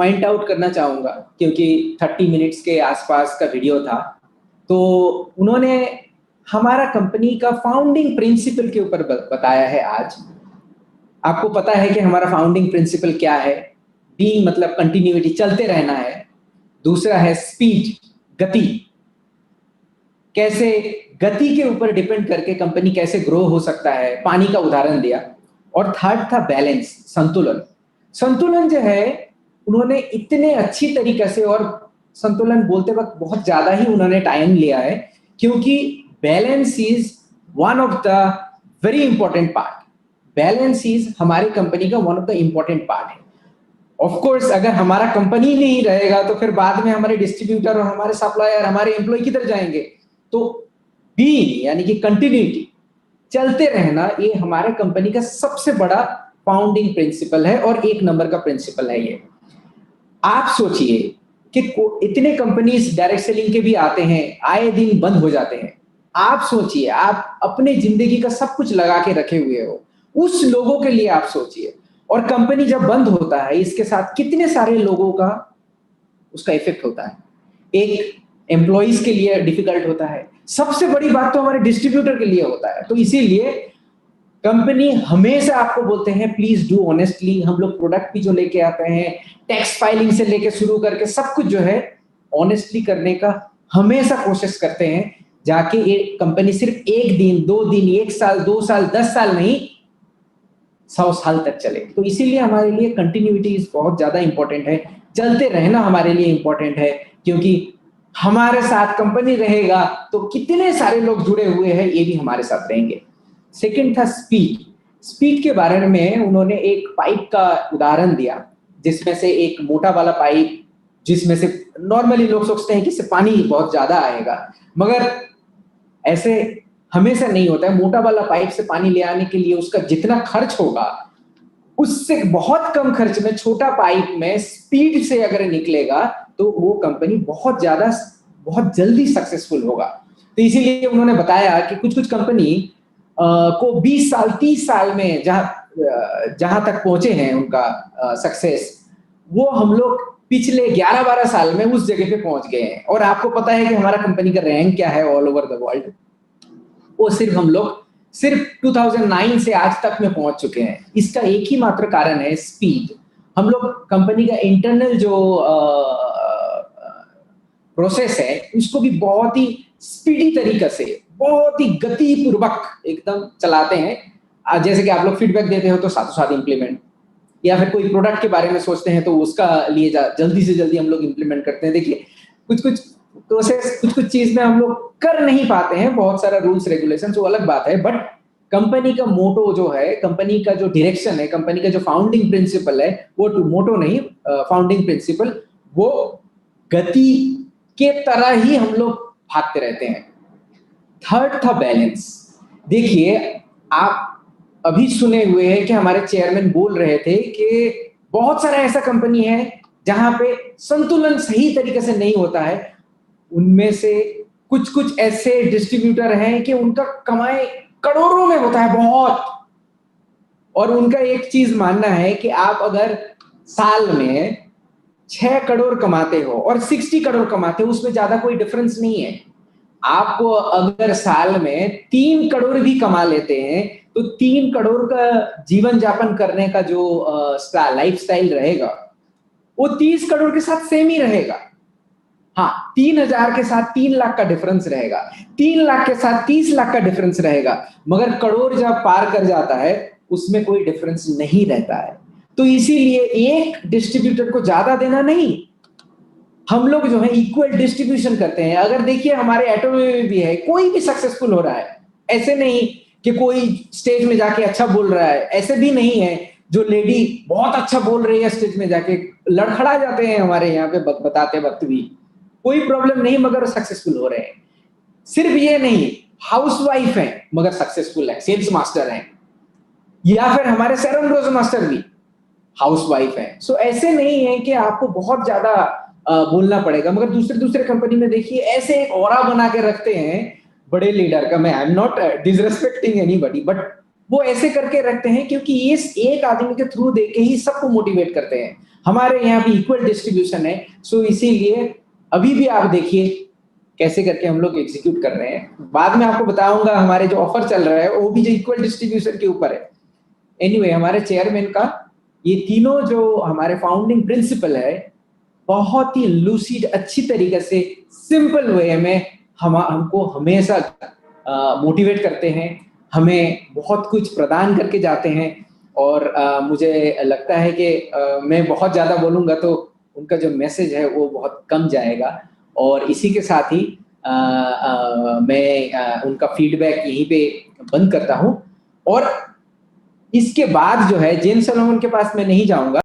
Point out करना चाहूँगा, क्योंकि 30 मिनट्स के आसपास का वीडियो था। तो उन्होंने हमारा कंपनी का फाउंडिंग प्रिंसिपल के ऊपर बताया है आज। आपको पता है कि हमारा फाउंडिंग प्रिंसिपल क्या है? बीइंग मतलब कंटिन्यूटी, चलते रहना है। दूसरा है स्पीड, गति, कैसे गति के ऊपर डिपेंड करके कंपनी कैसे ग्रो हो सकता है, पानी का उदाहरण दिया। और थर्ड था बैलेंस, संतुलन। संतुलन जो है उन्होंने इतने अच्छी तरीके से, और संतुलन बोलते वक्त बहुत ज्यादा ही उन्होंने टाइम लिया है, क्योंकि balance is one of the very important part. Balance is हमारी कंपनी का one of the important part है। ऑफ कोर्स अगर हमारा कंपनी नहीं रहेगा तो फिर बाद में हमारे डिस्ट्रीब्यूटर और हमारे सप्लायर, हमारे एम्प्लॉय किधर जाएंगे? तो बी यानी कि कंटिन्यूटी, चलते रहना, ये हमारे कंपनी का सबसे बड़ा फाउंडिंग प्रिंसिपल है और एक नंबर का प्रिंसिपल है ये। आप सोचिए कि इतने कंपनीज डायरेक्ट सेलिंग के भी आते हैं, आए दिन बंद हो जाते हैं। आप सोचिए, आप अपने जिंदगी का सब कुछ लगा के रखे हुए हो, उस लोगों के लिए आप सोचिए। और कंपनी जब बंद होता है, इसके साथ कितने सारे लोगों का उसका इफेक्ट होता है। एक एम्प्लॉइज के लिए डिफिकल्ट होता है, सबसे बड़ी बात तो हमारे डिस्ट्रीब्यूटर के लिए होता है। तो इसीलिए कंपनी हमेशा आपको बोलते हैं प्लीज डू ऑनेस्टली। हम लोग प्रोडक्ट भी जो लेके आते हैं, टैक्स फाइलिंग से लेके शुरू करके सब कुछ जो है ऑनेस्टली करने का हमेशा कोशिश करते हैं, जाके ये कंपनी सिर्फ एक दिन, 2 दिन, 1 साल, 2 साल, 10 साल नहीं, 100 साल तक चले। तो इसीलिए हमारे लिए कंटिन्यूटी बहुत ज्यादा इंपॉर्टेंट है, चलते रहना हमारे लिए इंपॉर्टेंट है, क्योंकि हमारे साथ कंपनी रहेगा तो कितने सारे लोग जुड़े हुए हैं, ये भी हमारे साथ रहेंगे। सेकंड था स्पीड। स्पीड के बारे में उन्होंने एक पाइप का उदाहरण दिया, जिसमें से एक मोटा वाला पाइप, जिसमें से नॉर्मली लोग सोचते हैं कि इससे पानी बहुत ज्यादा आएगा, मगर ऐसे हमेशा नहीं होता है। मोटा वाला पाइप से पानी ले आने के लिए उसका जितना खर्च होगा, उससे बहुत कम खर्च में छोटा पाइप में स्पीड से अगर निकलेगा तो वो कंपनी बहुत जल्दी सक्सेसफुल होगा। तो इसीलिए उन्होंने बताया कि कुछ कुछ कंपनी को 20 साल 30 साल में जहां तक पहुंचे हैं उनका सक्सेस, वो हम लोग पिछले 11-12 साल में उस जगह पे पहुंच गए हैं। और आपको पता है कि हमारा कंपनी का रैंक क्या है ऑल ओवर द वर्ल्ड? वो हम लोग सिर्फ 2009 से आज तक में पहुंच चुके हैं। इसका एक ही मात्र कारण है स्पीड। हम लोग कंपनी का इंटरनल जो प्रोसेस है उसको भी बहुत ही स्पीडी तरीके से, बहुत ही गति पूर्वक एकदम चलाते हैं। जैसे कि आप लोग फीडबैक देते हो तो साथों साथ इंप्लीमेंट, या फिर कोई प्रोडक्ट के बारे में सोचते हैं तो उसका लिए जल्दी से जल्दी हम लोग इंप्लीमेंट करते हैं। देखिए कुछ कुछ प्रोसेस, कुछ कुछ चीज में हम लोग कर नहीं पाते हैं, बहुत सारा रूल्स रेगुलेशन, वो अलग बात है। बट कंपनी का मोटो जो है, कंपनी का जो डायरेक्शन है, कंपनी का जो फाउंडिंग प्रिंसिपल है, वो मोटो नहीं, फाउंडिंग प्रिंसिपल, वो गति के तरह ही हम लोग भागते रहते हैं। थर्ड था बैलेंस। देखिए आप अभी सुने हुए हैं कि हमारे चेयरमैन बोल रहे थे कि बहुत सारा ऐसा कंपनी है जहां पे संतुलन सही तरीके से नहीं होता है। उनमें से कुछ कुछ ऐसे डिस्ट्रीब्यूटर हैं कि उनका कमाई करोड़ों में होता है, बहुत। और उनका एक चीज मानना है कि आप अगर साल में 6 करोड़ कमाते हो और 60 करोड़ कमाते हो, उसमें ज्यादा कोई डिफरेंस नहीं है। आपको अगर साल में 3 करोड़ भी कमा लेते हैं तो 3 करोड़ का जीवन यापन करने का जो लाइफ स्टाइल रहेगा वो 30 करोड़ के साथ सेम ही रहेगा। हाँ, 3,000 के साथ 3 लाख का डिफरेंस रहेगा, 3 लाख के साथ 30 लाख का डिफरेंस रहेगा, मगर करोड़ जब पार कर जाता है उसमें कोई डिफरेंस नहीं रहता है। तो इसीलिए एक डिस्ट्रीब्यूटर को ज्यादा देना नहीं, हम लोग जो है इक्वल डिस्ट्रीब्यूशन करते हैं। अगर देखिए हमारे एटो में भी है, कोई भी सक्सेसफुल हो रहा है, ऐसे नहीं कि कोई स्टेज में जाके अच्छा बोल रहा है, ऐसे भी नहीं है जो लेडी बहुत अच्छा बोल रही है स्टेज में जाके लड़खड़ा जाते हैं हमारे यहाँ पे बताते वक्त भी, कोई प्रॉब्लम नहीं, मगर सक्सेसफुल हो रहे हैं। सिर्फ ये नहीं, हाउसवाइफ है मगर सक्सेसफुल है, सेल्स मास्टर है, या फिर हमारे सेरन रोज मास्टर भी हाउसवाइफ है। सो ऐसे नहीं है कि आपको बहुत ज्यादा बोलना पड़ेगा। मगर दूसरे कंपनी में देखिए ऐसे एक ऑरा बना के रखते हैं बड़े लीडर का। मैं I am not disrespecting anybody, but वो ऐसे करके रखते हैं क्योंकि इस एक आदमी के थ्रू देके ही सबको मोटिवेट करते हैं। हमारे यहाँ भी इक्वल डिस्ट्रीब्यूशन है, सो इसीलिए अभी भी आप देखिए कैसे करके हम लोग एग्जीक्यूट कर रहे हैं। बाद में आपको बताऊंगा हमारे जो ऑफर चल रहा है वो भी जो इक्वल डिस्ट्रीब्यूशन के ऊपर है। एनीवे हमारे चेयरमैन का ये तीनों जो हमारे फाउंडिंग प्रिंसिपल है, बहुत ही लूसिड अच्छी तरीके से सिंपल वे में हमको हमेशा मोटिवेट करते हैं, हमें बहुत कुछ प्रदान करके जाते हैं। और मुझे लगता है कि मैं बहुत ज़्यादा बोलूँगा तो उनका जो मैसेज है वो बहुत कम जाएगा। और इसी के साथ ही मैं उनका फीडबैक यहीं पे बंद करता हूँ। और इसके बाद जो है जेम्स सलोमन के पास मैं नहीं जाऊंगा।